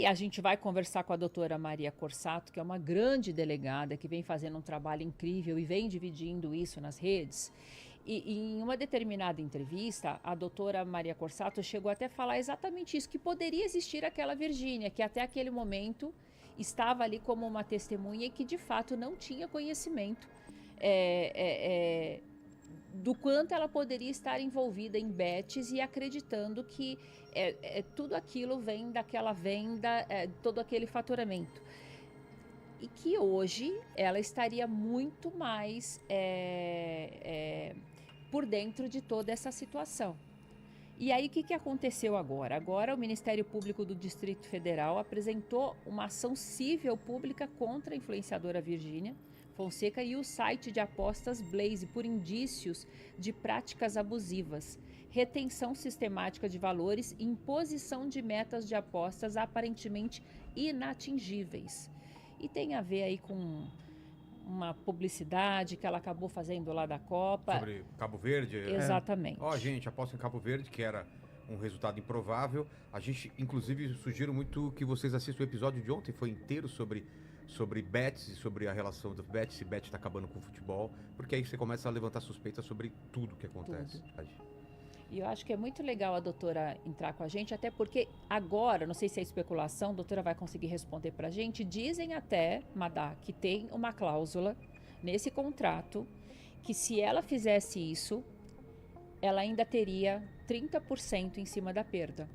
E a gente vai conversar com a doutora Maria Corsato, que é uma grande delegada, que vem fazendo um trabalho incrível e vem dividindo isso nas redes. E em uma determinada entrevista, a doutora Maria Corsato chegou até a falar exatamente isso, que poderia existir aquela Virgínia, que até aquele momento estava ali como uma testemunha e que de fato não tinha conhecimento do quanto ela poderia estar envolvida em bets e acreditando que tudo aquilo vem daquela venda, todo aquele faturamento. E que hoje ela estaria muito mais por dentro de toda essa situação. E aí, o que aconteceu agora? Agora, o Ministério Público do Distrito Federal apresentou uma ação civil pública contra a influenciadora Virgínia Fonseca e o site de apostas Blaze por indícios de práticas abusivas, retenção sistemática de valores e imposição de metas de apostas aparentemente inatingíveis. E tem a ver aí com uma publicidade que ela acabou fazendo lá da Copa. Sobre Cabo Verde? Exatamente. Ó, gente, aposta em Cabo Verde, que era um resultado improvável. A gente, inclusive, sugiro muito que vocês assistam o episódio de ontem, foi inteiro sobre bets e sobre a relação do bet, se bet tá acabando com o futebol, porque aí você começa a levantar suspeitas sobre tudo que acontece. E eu acho que é muito legal a doutora entrar com a gente, até porque agora, não sei se é especulação, a doutora vai conseguir responder pra gente, dizem até, Madá, que tem uma cláusula nesse contrato, que se ela fizesse isso, ela ainda teria 30% em cima da perda.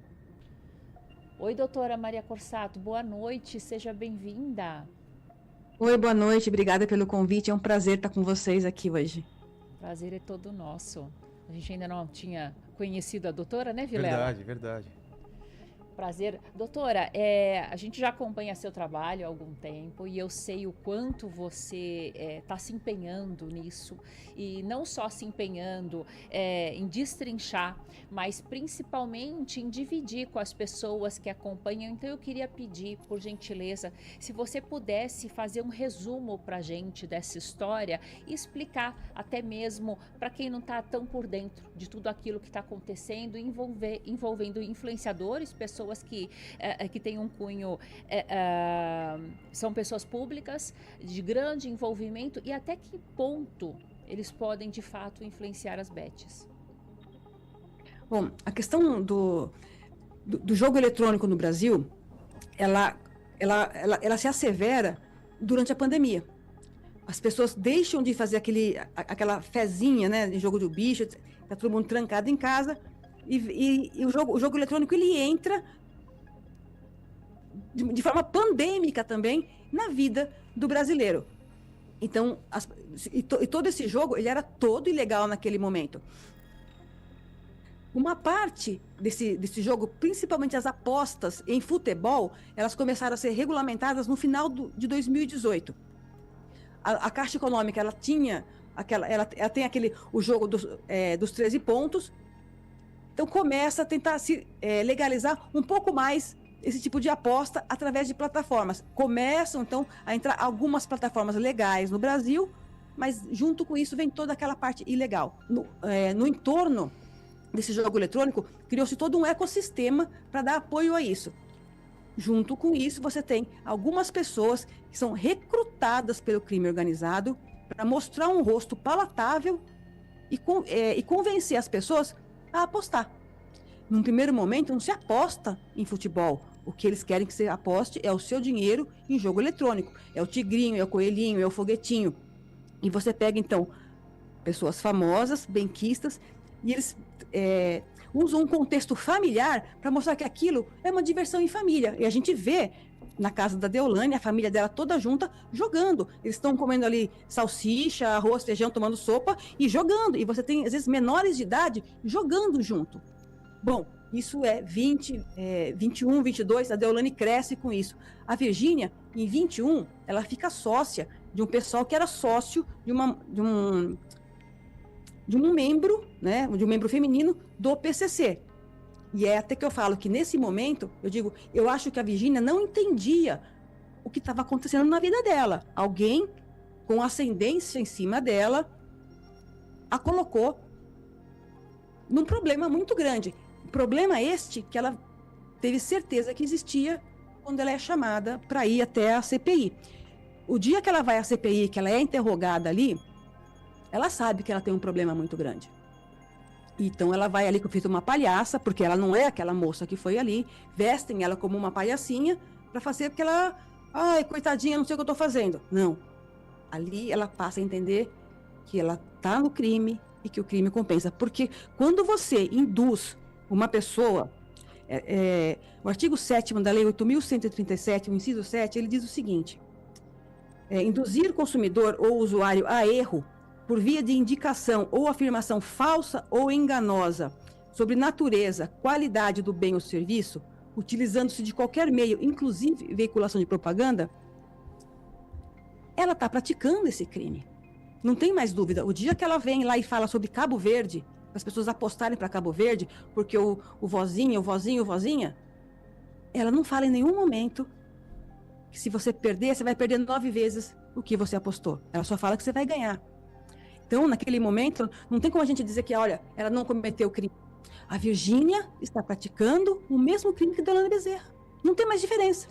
Oi, doutora Maria Corsato, boa noite, seja bem-vinda. Oi, boa noite, obrigada pelo convite, é um prazer estar com vocês aqui hoje. O prazer é todo nosso. A gente ainda não tinha conhecido a doutora, né, Vilela? Verdade, verdade. Prazer. Doutora, a gente já acompanha seu trabalho há algum tempo e eu sei o quanto você está se empenhando nisso. E não só se empenhando em destrinchar, mas principalmente em dividir com as pessoas que acompanham. Então eu queria pedir, por gentileza, se você pudesse fazer um resumo para a gente dessa história e explicar até mesmo para quem não está tão por dentro de tudo aquilo que está acontecendo, envolvendo influenciadores, pessoas que têm um cunho, são pessoas públicas, de grande envolvimento, e até que ponto eles podem, de fato, influenciar as bets. Bom, a questão do jogo eletrônico no Brasil, ela se assevera durante a pandemia. As pessoas deixam de fazer aquela fezinha, né, de jogo do bicho, tá todo mundo trancado em casa, e o jogo eletrônico ele entra de forma pandêmica também na vida do brasileiro. Então, todo esse jogo ele era todo ilegal naquele momento. Uma parte desse jogo, principalmente as apostas em futebol, elas começaram a ser regulamentadas no final de 2018. A Caixa Econômica ela tinha ela tem o jogo dos 13 pontos. Então começa a tentar se legalizar um pouco mais esse tipo de aposta através de plataformas. Começam, então, a entrar algumas plataformas legais no Brasil, mas junto com isso vem toda aquela parte ilegal. No entorno desse jogo eletrônico, criou-se todo um ecossistema para dar apoio a isso. Junto com isso, você tem algumas pessoas que são recrutadas pelo crime organizado para mostrar um rosto palatável e convencer as pessoas a apostar. Num primeiro momento, não se aposta em futebol. O que eles querem que você aposte é o seu dinheiro em jogo eletrônico. É o tigrinho, é o coelhinho, é o foguetinho. E você pega, então, pessoas famosas, benquistas, e eles usam um contexto familiar para mostrar que aquilo é uma diversão em família. E a gente vê na casa da Deolane, a família dela toda junta, jogando. Eles estão comendo ali salsicha, arroz, feijão, tomando sopa e jogando. E você tem, às vezes, menores de idade jogando junto. Bom, isso é 21, 22, a Deolane cresce com isso. A Virgínia, em 21, ela fica sócia de um pessoal que era sócio de um membro, né, de um membro feminino do PCC. E é até que eu falo que nesse momento, eu acho que a Virgínia não entendia o que estava acontecendo na vida dela. Alguém com ascendência em cima dela a colocou num problema muito grande. Problema este que ela teve certeza que existia quando ela é chamada para ir até a CPI. O dia que ela vai à CPI, que ela é interrogada ali, ela sabe que ela tem um problema muito grande. Então ela vai ali com feito uma palhaça, porque ela não é aquela moça que foi ali, vestem ela como uma palhacinha para fazer porque ela, ai, coitadinha, não sei o que eu estou fazendo. Não. Ali ela passa a entender que ela está no crime e que o crime compensa. Porque quando você induz uma pessoa, o artigo 7º da Lei 8.137, o inciso 7, ele diz o seguinte: induzir o consumidor ou usuário a erro por via de indicação ou afirmação falsa ou enganosa sobre natureza, qualidade do bem ou serviço, utilizando-se de qualquer meio, inclusive veiculação de propaganda, ela está praticando esse crime. Não tem mais dúvida. O dia que ela vem lá e fala sobre Cabo Verde, as pessoas apostarem para Cabo Verde, porque o vozinha, ela não fala em nenhum momento que se você perder, você vai perder 9 vezes o que você apostou. Ela só fala que você vai ganhar. Então, naquele momento, não tem como a gente dizer que, olha, ela não cometeu crime. A Virgínia está praticando o mesmo crime que a Dona Bezerra. Não tem mais diferença.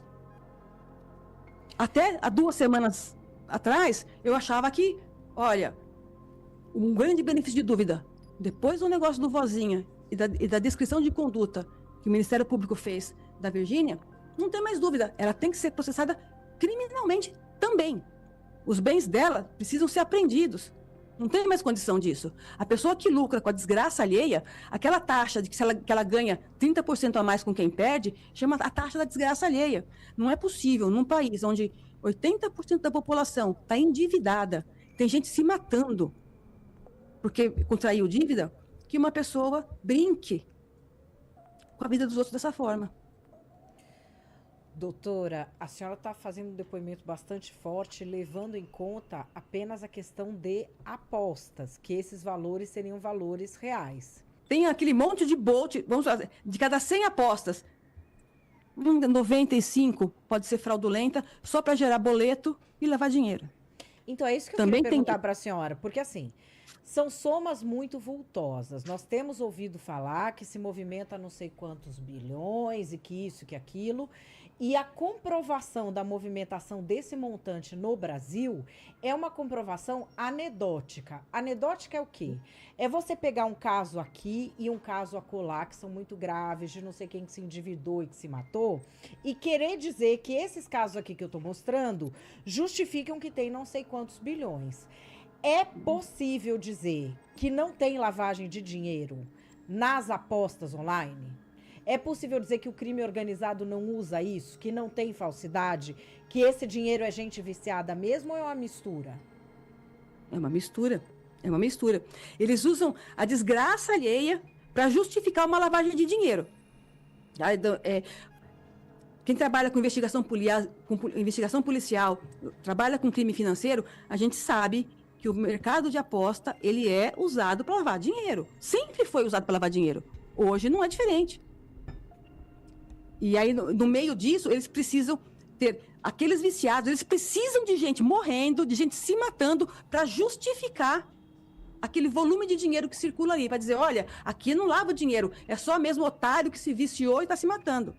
Até há 2 semanas atrás, eu achava que, olha, um grande benefício de dúvida, depois do negócio do vozinha e da descrição de conduta que o Ministério Público fez da Virgínia, não tem mais dúvida, ela tem que ser processada criminalmente também. Os bens dela precisam ser apreendidos. Não tem mais condição disso. A pessoa que lucra com a desgraça alheia, aquela taxa de que ela ganha 30% a mais com quem perde, chama a taxa da desgraça alheia. Não é possível, num país onde 80% da população está endividada, tem gente se matando porque contraiu dívida, que uma pessoa brinque com a vida dos outros dessa forma. Doutora, a senhora está fazendo um depoimento bastante forte, levando em conta apenas a questão de apostas, que esses valores seriam valores reais. Tem aquele monte de Bolt, vamos fazer, de cada 100 apostas, 95 pode ser fraudulenta, só para gerar boleto e levar dinheiro. Então é isso que eu queria perguntar para a senhora, porque assim, são somas muito vultosas. Nós temos ouvido falar que se movimenta não sei quantos bilhões e que isso, que aquilo. E a comprovação da movimentação desse montante no Brasil é uma comprovação anedótica. Anedótica é o quê? É você pegar um caso aqui e um caso acolá, que são muito graves, de não sei quem que se endividou e que se matou, e querer dizer que esses casos aqui que eu estou mostrando justificam que tem não sei quantos bilhões. É possível dizer que não tem lavagem de dinheiro nas apostas online? É possível dizer que o crime organizado não usa isso, que não tem falsidade, que esse dinheiro é gente viciada mesmo ou é uma mistura? É uma mistura, é uma mistura. Eles usam a desgraça alheia para justificar uma lavagem de dinheiro. Quem trabalha com investigação policial, trabalha com crime financeiro, a gente sabe que o mercado de aposta, ele é usado para lavar dinheiro. Sempre foi usado para lavar dinheiro. Hoje não é diferente. E aí, no meio disso, eles precisam ter aqueles viciados, eles precisam de gente morrendo, de gente se matando para justificar aquele volume de dinheiro que circula ali, para dizer, olha, aqui não lava dinheiro, é só mesmo otário que se viciou e está se matando.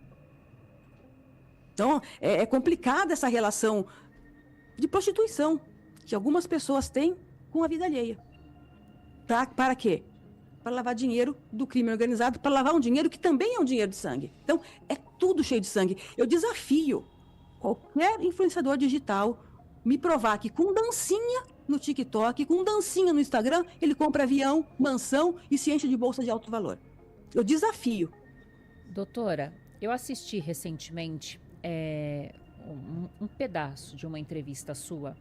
Então, é complicada essa relação de prostituição que algumas pessoas têm com a vida alheia. Para quê? Para lavar dinheiro do crime organizado, para lavar um dinheiro que também é um dinheiro de sangue. Então, é tudo cheio de sangue. Eu desafio qualquer influenciador digital me provar que com dancinha no TikTok, com dancinha no Instagram, ele compra avião, mansão e se enche de bolsa de alto valor. Eu desafio. Doutora, eu assisti recentemente um pedaço de uma entrevista sua,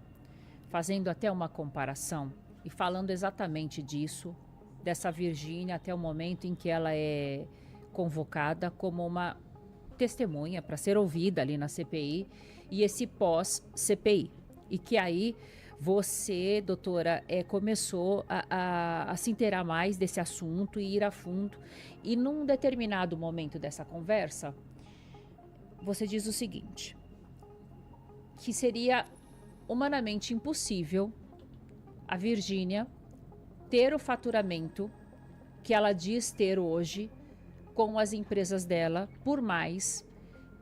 fazendo até uma comparação e falando exatamente disso, dessa Virgínia até o momento em que ela é convocada como uma testemunha para ser ouvida ali na CPI e esse pós-CPI. E que aí você, doutora, começou a se inteirar mais desse assunto e ir a fundo. E num determinado momento dessa conversa, você diz o seguinte, que seria humanamente impossível a Virgínia ter o faturamento que ela diz ter hoje com as empresas dela, por mais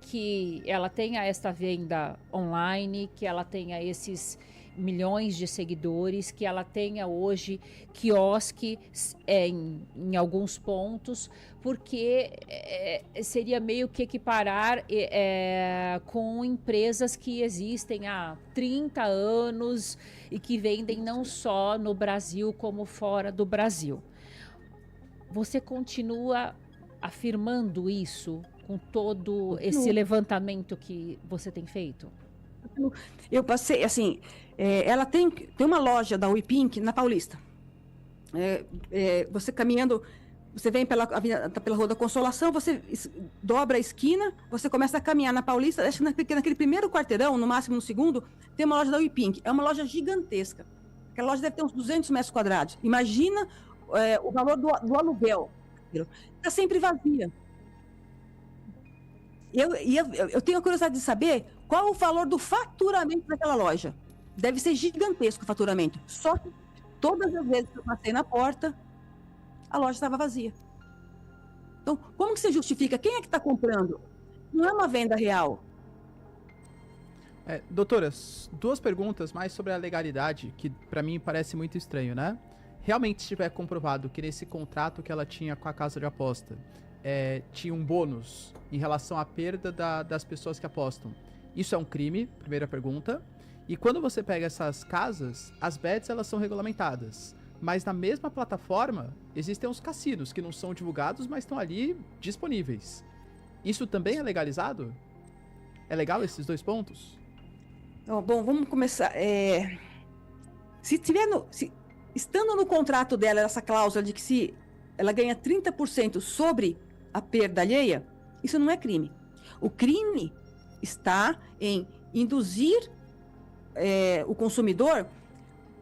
que ela tenha esta venda online, que ela tenha esses milhões de seguidores, que ela tenha hoje quiosque em alguns pontos, porque seria meio que equiparar com empresas que existem há 30 anos e que vendem não só no Brasil como fora do Brasil. Você continua afirmando isso com todo esse levantamento que você tem feito? Eu passei, assim, ela tem uma loja da Uipink na Paulista. Você caminhando, você vem pela Rua da Consolação, você dobra a esquina, você começa a caminhar na Paulista, acho que naquele primeiro quarteirão, no máximo no segundo, tem uma loja da Uipink. É uma loja gigantesca. Aquela loja deve ter uns 200 metros quadrados. Imagina o valor do aluguel. Está sempre vazia. Eu tenho a curiosidade de saber qual o valor do faturamento daquela loja. Deve ser gigantesco o faturamento. Só que todas as vezes que eu passei na porta, a loja estava vazia. Então, como que você justifica? Quem é que está comprando? Não é uma venda real. Doutora, 2 perguntas mais sobre a legalidade, que para mim parece muito estranho, né? Realmente estiver comprovado que nesse contrato que ela tinha com a casa de aposta, tinha um bônus em relação à perda das pessoas que apostam. Isso é um crime, primeira pergunta. E quando você pega essas casas, as bets elas são regulamentadas. Mas na mesma plataforma, existem os cassinos que não são divulgados, mas estão ali disponíveis. Isso também é legalizado? É legal esses 2 pontos? Bom, vamos começar. Estando no contrato dela essa cláusula de que se ela ganha 30% sobre a perda alheia, isso não é crime. O crime está em induzir o consumidor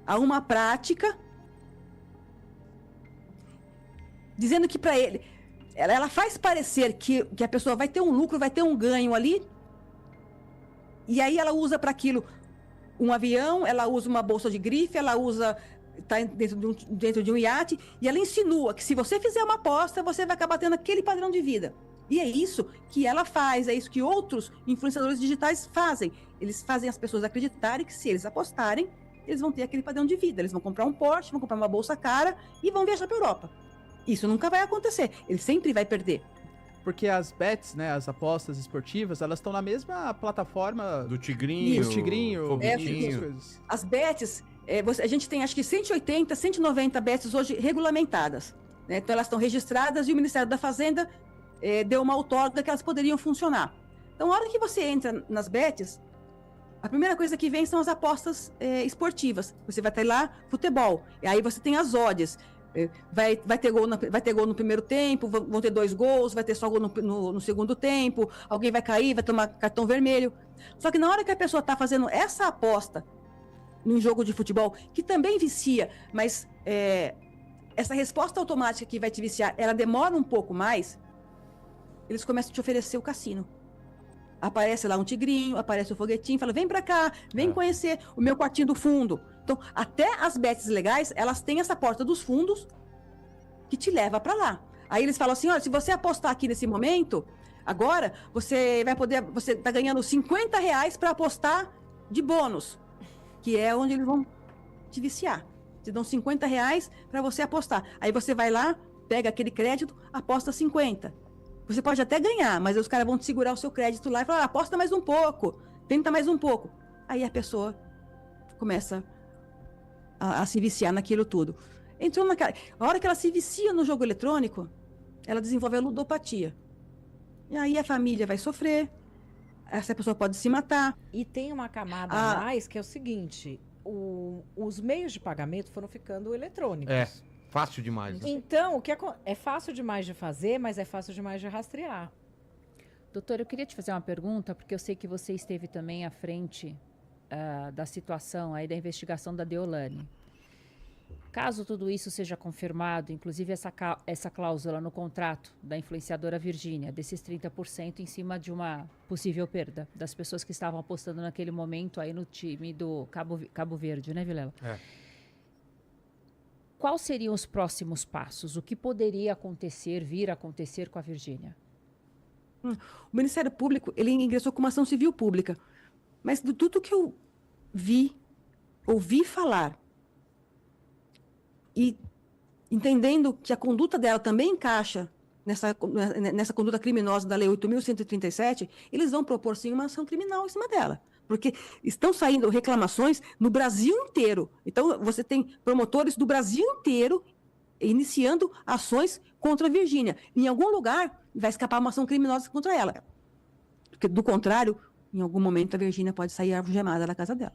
a uma prática dizendo que para ele, ela faz parecer que a pessoa vai ter um lucro, vai ter um ganho ali, e aí ela usa para aquilo um avião, ela usa uma bolsa de grife, ela está dentro de um iate, e ela insinua que se você fizer uma aposta, você vai acabar tendo aquele padrão de vida. E é isso que ela faz, é isso que outros influenciadores digitais fazem. Eles fazem as pessoas acreditarem que se eles apostarem, eles vão ter aquele padrão de vida. Eles vão comprar um Porsche, vão comprar uma bolsa cara e vão viajar para a Europa. Isso nunca vai acontecer. Ele sempre vai perder. Porque as bets, né, as apostas esportivas, elas estão na mesma plataforma do Tigrinho, essas coisas. As bets, a gente tem acho que 180, 190 bets hoje regulamentadas, né? Então elas estão registradas e o Ministério da Fazenda deu uma outorga que elas poderiam funcionar. Então, a hora que você entra nas bets, a primeira coisa que vem são as apostas esportivas. Você vai ter lá futebol, e aí você tem as odds. Vai ter gol no primeiro tempo, vão ter 2 gols, vai ter só gol no segundo tempo, alguém vai cair, vai tomar cartão vermelho. Só que na hora que a pessoa está fazendo essa aposta num jogo de futebol, que também vicia, mas essa resposta automática que vai te viciar, ela demora um pouco mais, eles começam a te oferecer o cassino. Aparece lá um tigrinho, aparece o foguetinho, fala, vem pra cá, vem conhecer o meu quartinho do fundo. Então, até as bets legais, elas têm essa porta dos fundos que te leva pra lá. Aí eles falam assim, olha, se você apostar aqui nesse momento, agora, você tá ganhando R$50 para apostar de bônus, que é onde eles vão te viciar. Te dão R$50 para você apostar. Aí você vai lá, pega aquele crédito, aposta 50. Você pode até ganhar, mas os caras vão te segurar o seu crédito lá e falar, aposta mais um pouco, tenta mais um pouco. Aí a pessoa começa a se viciar naquilo tudo. A hora que ela se vicia no jogo eletrônico, ela desenvolve a ludopatia. E aí a família vai sofrer, essa pessoa pode se matar. E tem uma camada a mais, que é o seguinte, os meios de pagamento foram ficando eletrônicos. Fácil demais. Né? Então, o que é fácil demais de fazer, mas é fácil demais de rastrear. Doutora, eu queria te fazer uma pergunta, porque eu sei que você esteve também à frente da situação aí da investigação da Deolane. Caso tudo isso seja confirmado, inclusive essa cláusula no contrato da influenciadora Virgínia, desses 30% em cima de uma possível perda das pessoas que estavam apostando naquele momento aí no time do Cabo Verde, né, Vilela? Quais seriam os próximos passos? O que poderia acontecer, vir a acontecer com a Virgínia? O Ministério Público, ele ingressou com uma ação civil pública. Mas de tudo que eu ouvi falar, e entendendo que a conduta dela também encaixa nessa conduta criminosa da Lei 8.137, eles vão propor, sim, uma ação criminal em cima dela. Porque estão saindo reclamações no Brasil inteiro. Então, você tem promotores do Brasil inteiro iniciando ações contra a Virgínia. Em algum lugar, vai escapar uma ação criminosa contra ela. Porque, do contrário, em algum momento, a Virgínia pode sair algemada da casa dela.